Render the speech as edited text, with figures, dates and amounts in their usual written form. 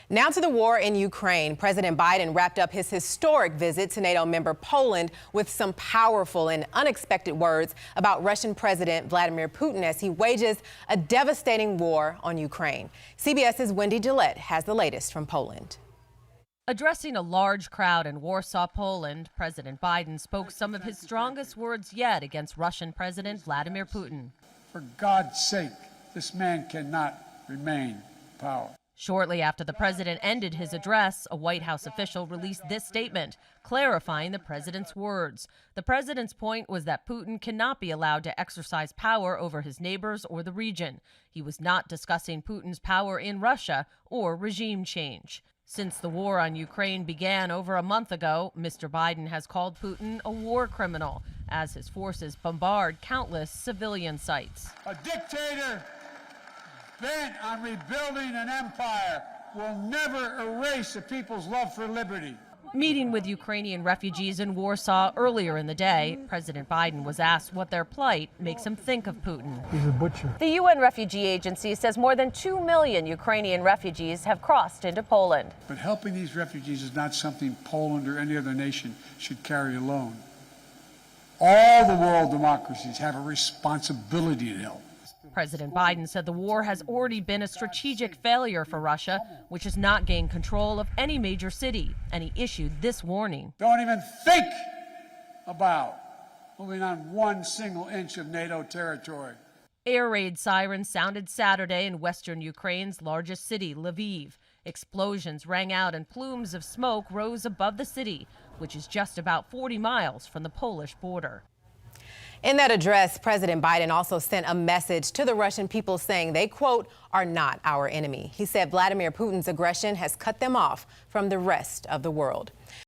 Now to the war in Ukraine. President Biden wrapped up his historic visit to NATO member Poland with some powerful and unexpected words about Russian President Vladimir Putin as he wages a devastating war on Ukraine. CBS's Wendy Gillette has the latest from Poland. Addressing a large crowd in Warsaw, Poland, President Biden spoke some of his strongest words yet against Russian President Vladimir Putin. For God's sake, this man cannot remain in power. Shortly after the president ended his address, a White House official released this statement, clarifying the president's words. The president's point was that Putin cannot be allowed to exercise power over his neighbors or the region. He was not discussing Putin's power in Russia or regime change. Since the war on Ukraine began over a month ago, Mr. Biden has called Putin a war criminal as his forces bombard countless civilian sites. A dictator bent on rebuilding an empire will never erase a people's love for liberty. Meeting with Ukrainian refugees in Warsaw earlier in the day, President Biden was asked what their plight makes him think of Putin. He's a butcher. The UN Refugee Agency says more than 2 million Ukrainian refugees have crossed into Poland. But helping these refugees is not something Poland or any other nation should carry alone. All the world democracies have a responsibility to help. President Biden said the war has already been a strategic failure for Russia, which has not gained control of any major city, and he issued this warning. Don't even think about moving on 1 single inch of NATO territory. Air raid sirens sounded Saturday in western Ukraine's largest city, Lviv. Explosions rang out and plumes of smoke rose above the city, which is just about 40 miles from the Polish border. In that address, President Biden also sent a message to the Russian people saying they, quote, are not our enemy. He said Vladimir Putin's aggression has cut them off from the rest of the world.